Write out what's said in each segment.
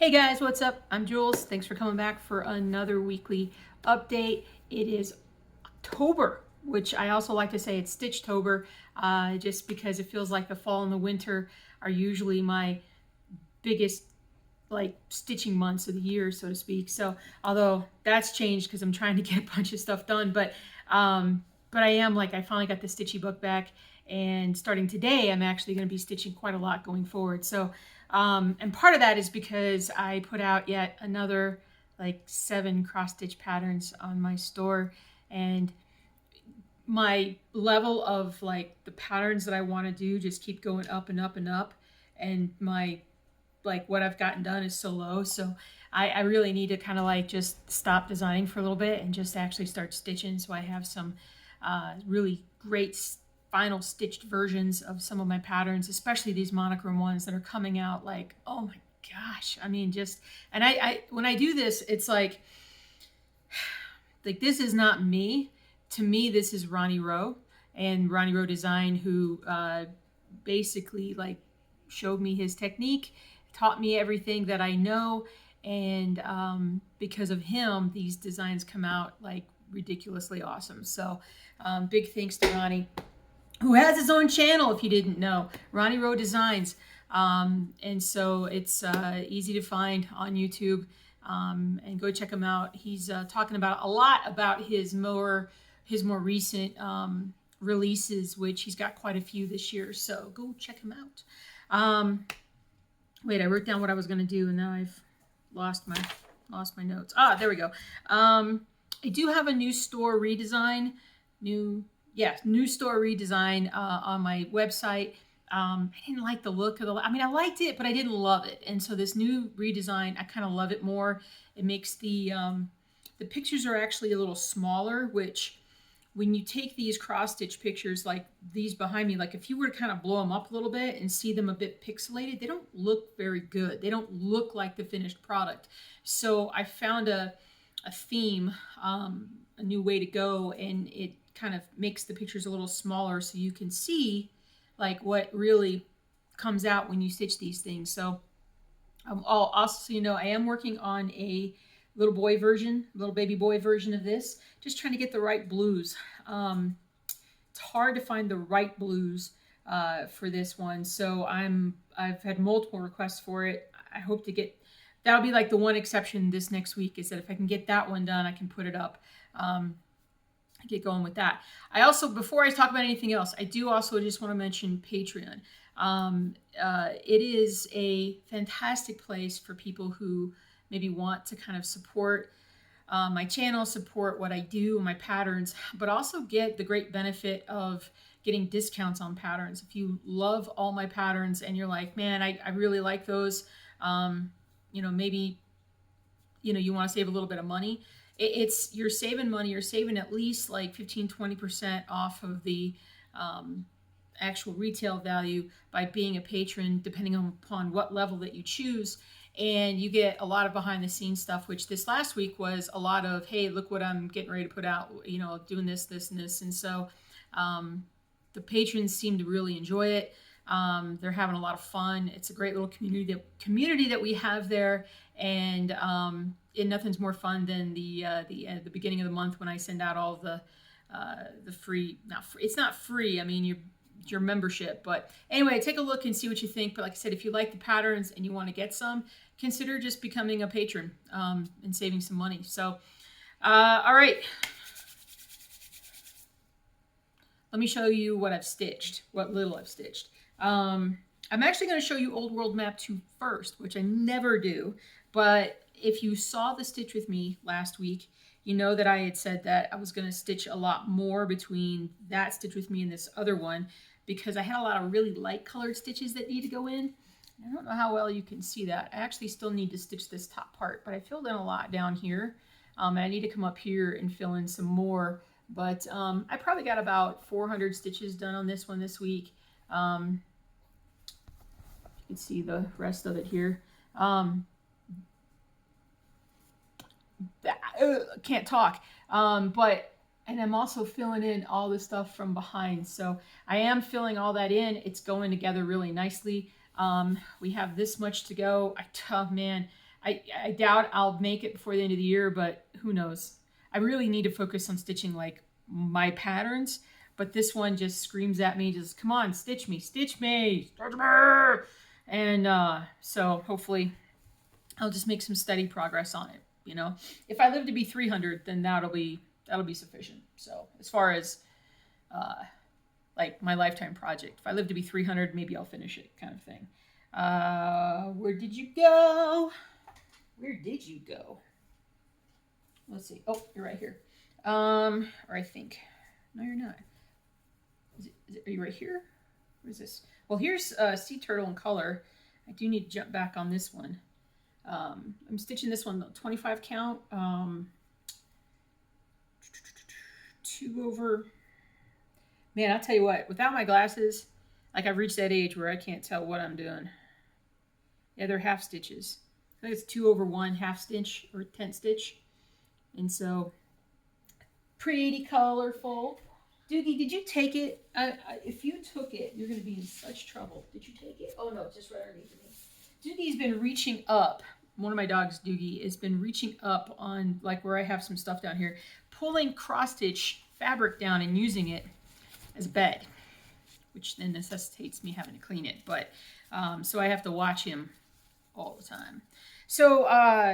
Hey guys, what's up? I'm Jules. Thanks for coming back for another weekly update. It is October, which I also like to say it's Stitchtober, just because it feels like the fall and the winter are usually my biggest stitching months of the year, so to speak. So although that's changed because I'm trying to get a bunch of stuff done, but I am I finally got the stitchy book back, and starting today I'm actually going to be stitching quite a lot going forward. So and part of that is because I put out yet another 7 cross stitch patterns on my store, and my level of the patterns that I want to do just keep going up and up and up, and my what I've gotten done is so low. So I really need to kind of just stop designing for a little bit and just actually start stitching. So I have some really great final stitched versions of some of my patterns, especially these monochrome ones that are coming out oh my gosh. I mean, just, and I when I do this, it's like this is not me. To me, this is Ronnie Rowe and Ronnie Rowe Design, who basically showed me his technique, taught me everything that I know, and because of him, these designs come out ridiculously awesome. So big thanks to Ronnie, who has his own channel, if you didn't know, Ronnie Rowe Designs. And so it's easy to find on YouTube, and go check him out. He's talking about a lot about his more recent releases, which he's got quite a few this year. So go check him out. Wait, I wrote down what I was going to do, and now I've lost my notes. There we go. I do have a new store redesign, new store redesign on my website. I didn't like the look of I liked it, but I didn't love it. And so this new redesign, I kind of love it more. It makes the pictures are actually a little smaller, which when you take these cross stitch pictures like these behind me, if you were to kind of blow them up a little bit and see them a bit pixelated, they don't look very good. They don't look like the finished product. So I found a theme, a new way to go, and it kind of makes the pictures a little smaller so you can see what really comes out when you stitch these things. So also, so you know, I am working on a little baby boy version of this, just trying to get the right blues. It's hard to find the right blues for this one, so I've had multiple requests for it. I hope to get, that'll be the one exception this next week, is that if I can get that one done, I can put it up. Get going with that. I also, before I talk about anything else, I do also just want to mention Patreon. It is a fantastic place for people who maybe want to kind of support my channel, support what I do, my patterns, but also get the great benefit of getting discounts on patterns. If you love all my patterns and you're like, man, I really like those, maybe, you want to save a little bit of money. You're saving money. You're saving at least 15-20% off of the actual retail value by being a patron, depending upon what level that you choose. And you get a lot of behind the scenes stuff, which this last week was a lot of, hey, look what I'm getting ready to put out, doing this, this, and this. And so the patrons seem to really enjoy it. They're having a lot of fun. It's a great little community that we have there. And nothing's more fun than the beginning of the month when I send out all the free, it's not free. I mean, your membership. But anyway, take a look and see what you think. But like I said, if you like the patterns and you want to get some, consider just becoming a patron and saving some money. So, all right. Let me show you what I've stitched, what little I've stitched. I'm actually going to show you Old World Map 2 first, which I never do. But if you saw the stitch with me last week, you know that I had said that I was going to stitch a lot more between that stitch with me and this other one, because I had a lot of really light colored stitches that need to go in. I don't know how well you can see that. I actually still need to stitch this top part, but I filled in a lot down here. And I need to come up here and fill in some more. But I probably got about 400 stitches done on this one this week. You can see the rest of it here. Can't talk. And I'm also filling in all the stuff from behind. So I am filling all that in. It's going together really nicely. We have this much to go. Man, I doubt I'll make it before the end of the year, but who knows? I really need to focus on stitching like my patterns, but this one just screams at me, just come on, stitch me, stitch me, stitch me. And so hopefully I'll just make some steady progress on it. You know, if I live to be 300, then that'll be sufficient. So as far as like my lifetime project, if I live to be 300, maybe I'll finish it, kind of thing. Where did you go? Where did you go? Let's see. Oh, you're right here. Or I think. No, you're not. Are you right here? What is this? Well, here's Sea Turtle in color. I do need to jump back on this one. I'm stitching this one 25 count. 2 over. Man, I'll tell you what. Without my glasses, like I've reached that age where I can't tell what I'm doing. Yeah, they're half stitches. I think it's 2 over 1 half stitch or 10 stitch. And so, pretty colorful. Doogie, did you take it? If you took it, you're going to be in such trouble. Did you take it? Oh, no, it's just right underneath me. Doogie's been reaching up. One of my dogs, Doogie, has been reaching up on, like where I have some stuff down here, pulling cross-stitch fabric down and using it as a bed, which then necessitates me having to clean it. But, so I have to watch him all the time. So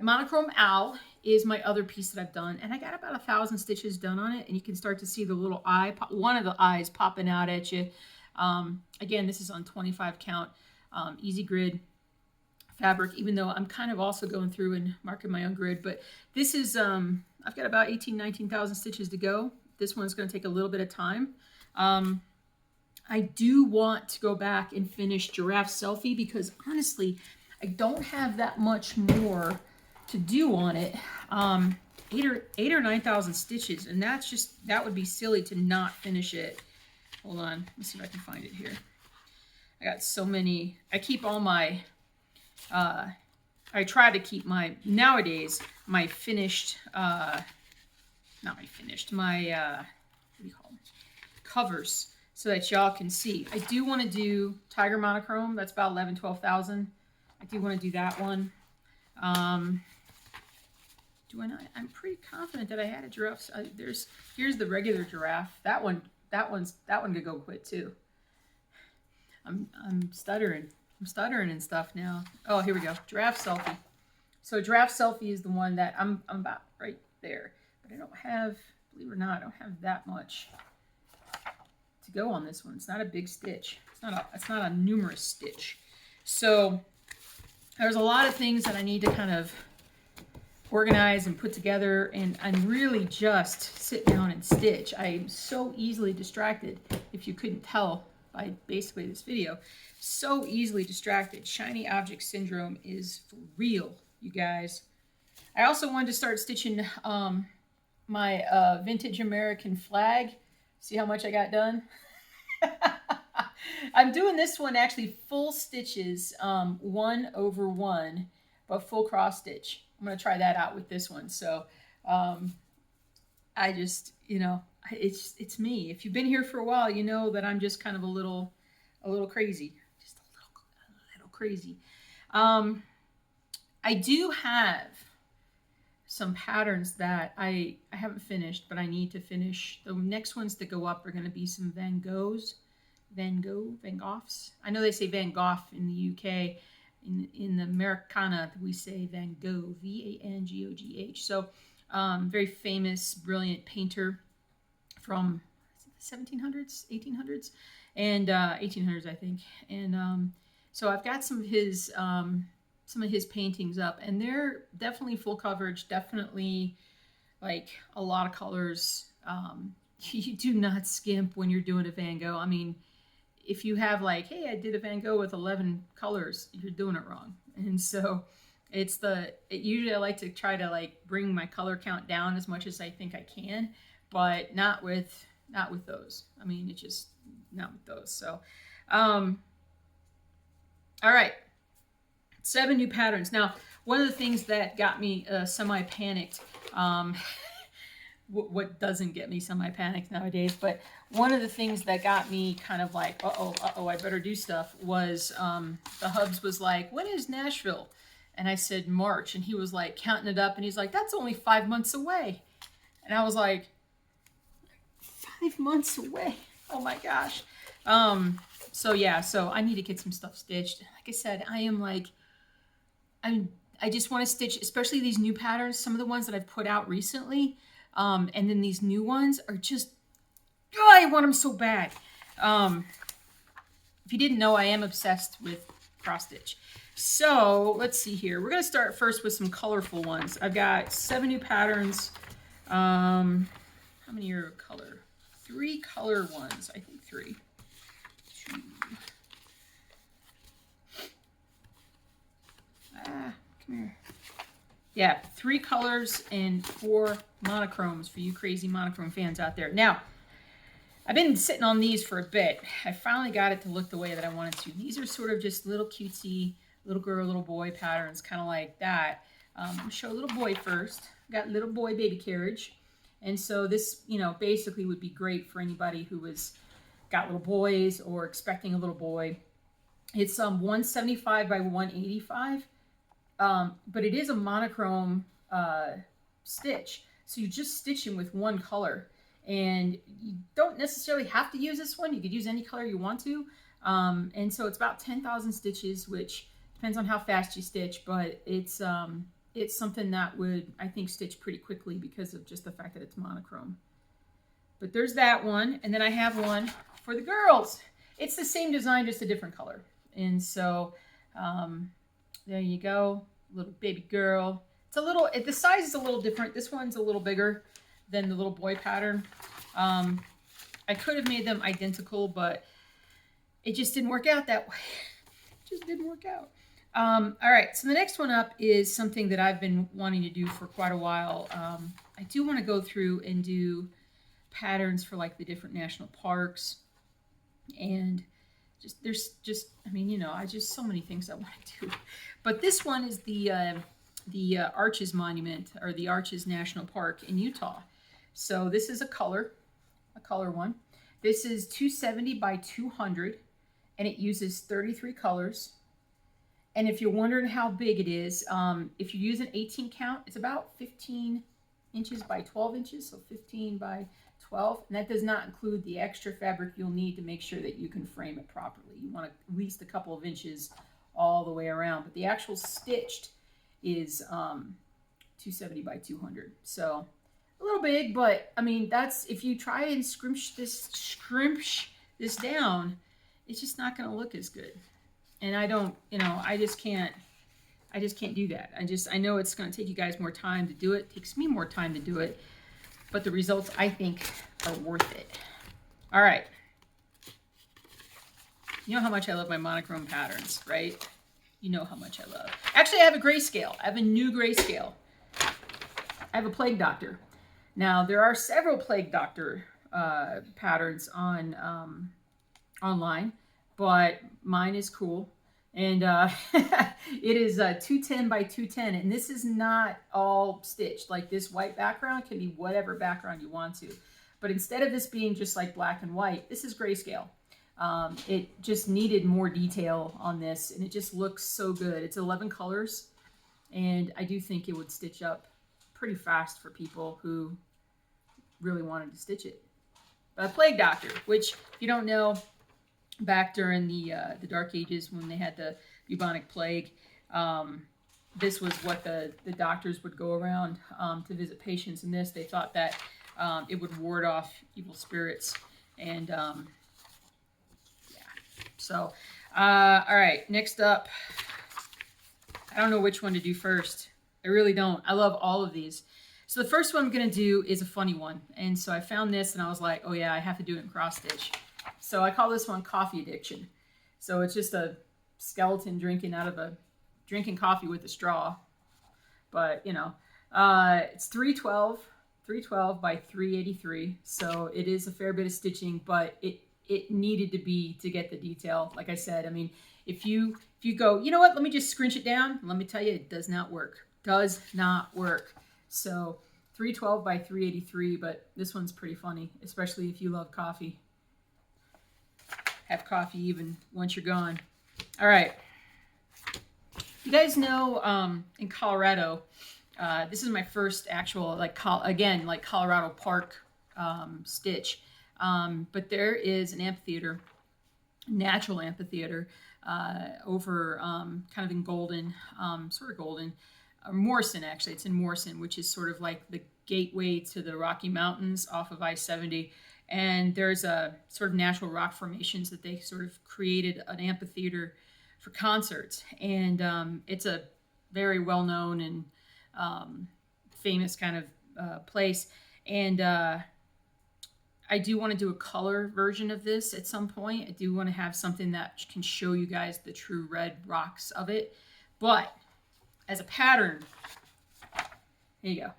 Monochrome Owl is my other piece that I've done, and I got about 1,000 stitches done on it, and you can start to see the little eye, one of the eyes popping out at you. Again, this is on 25 count, easy grid fabric, even though I'm kind of also going through and marking my own grid, but this is, I've got about 19,000 stitches to go. This one's going to take a little bit of time. I do want to go back and finish Giraffe Selfie because honestly, I don't have that much more to do on it. 8 or 9,000 stitches, and that would be silly to not finish it. Hold on, let's see if I can find it here. I got so many. I keep all my. I try to keep nowadays my finished. Not my finished. My what do you call them? Covers, so that y'all can see. I do want to do Tiger Monochrome. That's about 12,000. I do want to do that one. Do I not? I'm pretty confident that I had a giraffe. Here's the regular giraffe. That one could go quick too. I'm stuttering. I'm stuttering and stuff now. Oh, here we go. Giraffe Selfie. So Giraffe Selfie is the one that I'm about right there. But I don't have, believe it or not, I don't have that much to go on this one. It's not a big stitch. It's not a numerous stitch. So there's a lot of things that I need to kind of organize and put together, and I'm really just sit down and stitch. I'm so easily distracted, if you couldn't tell by basically this video, so easily distracted. Shiny object syndrome is for real, you guys. I also wanted to start stitching my vintage American flag. See how much I got done? I'm doing this one actually full stitches, 1 over 1, but full cross stitch. I'm going to try that out with this one. So I just, you know, it's me. If you've been here for a while, you know that I'm just kind of a little crazy. Just a little crazy. I do have some patterns that I haven't finished, but I need to finish. The next ones that go up are going to be some Van Goghs. Van Goghs. I know they say Van Gogh in the UK. In the Americana, we say Van Gogh, V-A-N-G-O-G-H. So, very famous, brilliant painter from the 1700s, 1800s, and 1800s, I think. And so I've got some of his paintings up, and they're definitely full coverage, definitely like a lot of colors. You do not skimp when you're doing a Van Gogh. I mean, if you have like, hey, I did a Van Gogh with 11 colors, you're doing it wrong. And so usually I like to try to like bring my color count down as much as I think I can, but not with those. I mean, it's just not with those. So, all right. 7 new patterns. Now, one of the things that got me semi-panicked, what doesn't get me semi-panicked nowadays, but one of the things that got me kind of like, uh-oh, I better do stuff, was the Hubs was like, when is Nashville? And I said, March. And he was like counting it up and he's like, that's only 5 months away. And I was like, 5 months away. Oh my gosh. So yeah, so I need to get some stuff stitched. Like I said, I just want to stitch, especially these new patterns, some of the ones that I've put out recently. And then these new ones are just, oh, I want them so bad. If you didn't know, I am obsessed with cross stitch. So let's see here. We're going to start first with some colorful ones. I've got 7 new patterns. How many are color? 3 color ones. I think 3. 2. Come here. Yeah, 3 colors and 4 monochromes for you crazy monochrome fans out there. Now, I've been sitting on these for a bit. I finally got it to look the way that I wanted to. These are sort of just little cutesy, little girl, little boy patterns, kind of like that. I'm going to show little boy first. I've got little boy baby carriage. And so this, you know, basically would be great for anybody who got little boys or expecting a little boy. It's 175 by 185, but it is a monochrome stitch. So you're just stitching with one color. And you don't necessarily have to use this one. You could use any color you want to. And so it's about 10,000 stitches, which depends on how fast you stitch, but it's something that would, I think, stitch pretty quickly because of just the fact that it's monochrome. But there's that one. And then I have one for the girls. It's the same design, just a different color. And so there you go, little baby girl. It's a little, the size is a little different. This one's a little bigger than the little boy pattern. I could have made them identical, but it just didn't work out that way. It just didn't work out. All right, so the next one up is something that I've been wanting to do for quite a while. I do want to go through and do patterns for like the different national parks, and there's I mean, you know, so many things I want to do. But this one is the Arches Monument, or the Arches National Park in Utah. So this is a color one. This is 270 by 200, and it uses 33 colors. And if you're wondering how big it is, if you use an 18 count, it's about 15 inches by 12 inches, so 15 by 12. And that does not include the extra fabric you'll need to make sure that you can frame it properly. You want at least a couple of inches all the way around. But the actual stitched is 270 by 200. So a little big, but I mean, that's, if you try and scrimsh this down, it's just not going to look as good. And I don't, you know, I just can't do that. I know it's going to take you guys more time to do it. It takes me more time to do it, but the results, I think, are worth it. All right. You know how much I love my monochrome patterns, right? You know how much I love. Actually, I have a grayscale. I have a new grayscale. I have a Plague Doctor. Now, there are several Plague Doctor patterns on online, but mine is cool. And it is 210 by 210. And this is not all stitched. Like, this white background can be whatever background you want to. But instead of this being just like black and white, this is grayscale. It just needed more detail on this, and it just looks so good. It's 11 colors, and I do think it would stitch up pretty fast for people who really wanted to stitch it. But Plague Doctor, which, if you don't know, back during the Dark Ages when they had the bubonic plague, this was what the doctors would go around to visit patients. And they thought that it would ward off evil spirits. And yeah. So, all right, next up, I don't know which one to do first. I really don't. I love all of these. So the first one I'm going to do is a funny one. And so I found this and I was like, oh yeah, I have to do it in cross stitch. So I call this one Coffee Addiction. So it's just a skeleton drinking coffee with a straw. But, you know, it's 312 by 383. So it is a fair bit of stitching, but it needed to be to get the detail. Like I said, I mean, if you go, you know what, let me just scrunch it down. Let me tell you, it does not work. Does not work. So 312 by 383, but this one's pretty funny, especially if you love coffee. Have coffee even once you're gone. All right. You guys know in Colorado, this is my first actual, like, again, like Colorado Park stitch. But there is an amphitheater, natural amphitheater, over kind of in Golden, sort of Golden, Morrison actually. It's in Morrison, which is sort of like the gateway to the Rocky Mountains off of I-70. And there's a sort of natural rock formations that they sort of created an amphitheater for concerts. And it's a very well-known and famous kind of place. And I do want to do a color version of this at some point. I do want to have something that can show you guys the true red rocks of it. But as a pattern, here you go.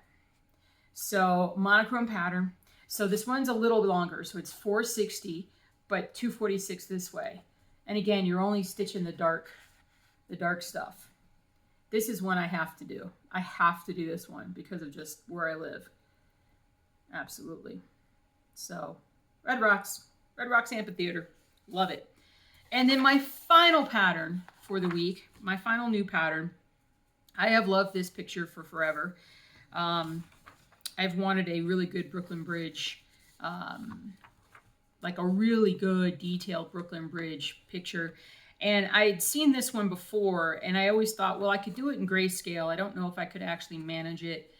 So monochrome pattern. So this one's a little longer. So it's 460, but 246 this way. And again, you're only stitching the dark stuff. This is one I have to do. I have to do this one because of just where I live. Absolutely. So Red Rocks Amphitheater. Love it. And then my final pattern for the week, my final new pattern. I have loved this picture for forever. I've wanted a really good Brooklyn Bridge, like a really good detailed Brooklyn Bridge picture. And I had seen this one before, and I always thought, well, I could do it in grayscale. I don't know if I could actually manage it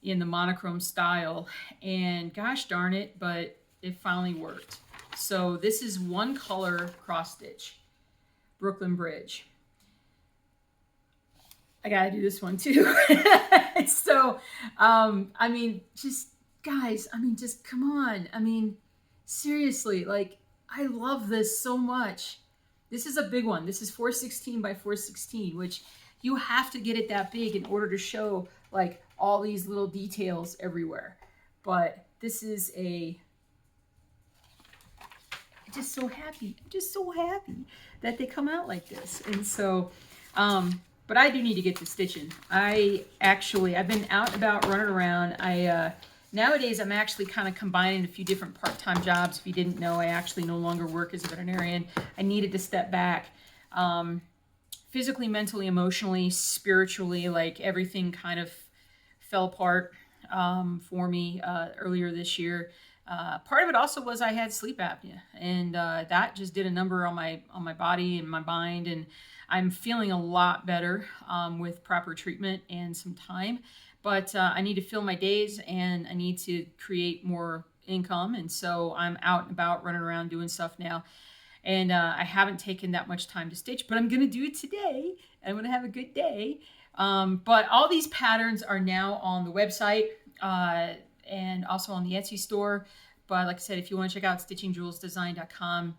in the monochrome style. And gosh darn it, but it finally worked. So this is one color cross stitch, Brooklyn Bridge. I gotta do this one too. So, I mean, just guys, I mean, just come on. I mean, seriously, like, I love this so much. This is a big one. This is 416 by 416, which you have to get it that big in order to show like all these little details everywhere. But this is I'm just so happy. I'm just so happy that they come out like this. And so, but I do need to get to stitching. I've been out and about running around. Nowadays, I'm actually kind of combining a few different part-time jobs. If you didn't know, I actually no longer work as a veterinarian. I needed to step back. Physically, mentally, emotionally, spiritually, like everything kind of fell apart for me earlier this year. Part of it also was I had sleep apnea, and that just did a number on my body and my mind, and I'm feeling a lot better with proper treatment and some time. But I need to fill my days, and I need to create more income, and so I'm out and about running around doing stuff now. And I haven't taken that much time to stitch, but I'm going to do it today. I'm going to have a good day. But all these patterns are now on the website and also on the Etsy store. But like I said, if you want to check out stitchingjewelsdesign.com,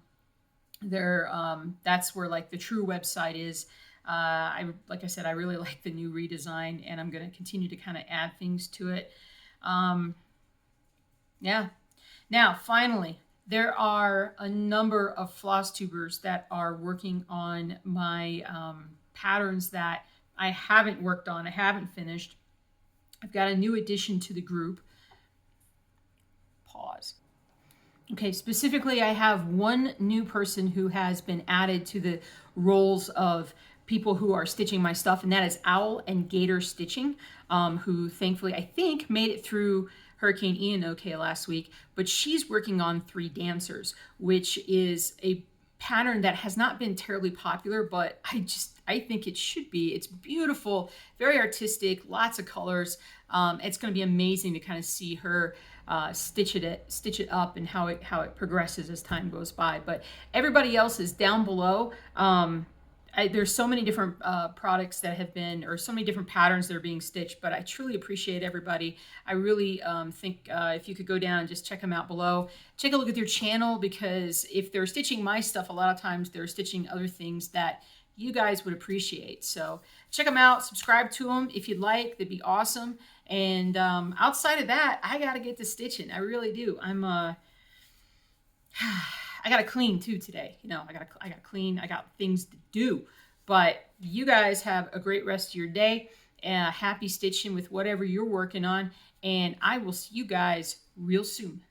that's where like the true website is. Like I said, I really like the new redesign, and I'm going to continue to kind of add things to it. Yeah. Now, finally, there are a number of floss tubers that are working on my patterns that I haven't worked on. I haven't finished. I've got a new addition to the group. Pause. Okay, specifically, I have one new person who has been added to the roles of people who are stitching my stuff, and that is Owl and Gator Stitching, who thankfully, I think, made it through Hurricane Ian okay last week, but she's working on 3 Dancers, which is a pattern that has not been terribly popular, but I think it should be. It's beautiful, very artistic, lots of colors. It's going to be amazing to kind of see her stitch it up and how it progresses as time goes by. But everybody else is down below. There's so many different products that have been, or so many different patterns that are being stitched, but I truly appreciate everybody. I really think if you could go down and just check them out below. Take a look at their channel, because if they're stitching my stuff, a lot of times they're stitching other things that you guys would appreciate. So check them out, subscribe to them if you'd like. That'd be awesome. And outside of that, I got to get to stitching. I really do. I got to clean too today. You know, I got to clean. I got things to do. But you guys have a great rest of your day. Happy stitching with whatever you're working on. And I will see you guys real soon.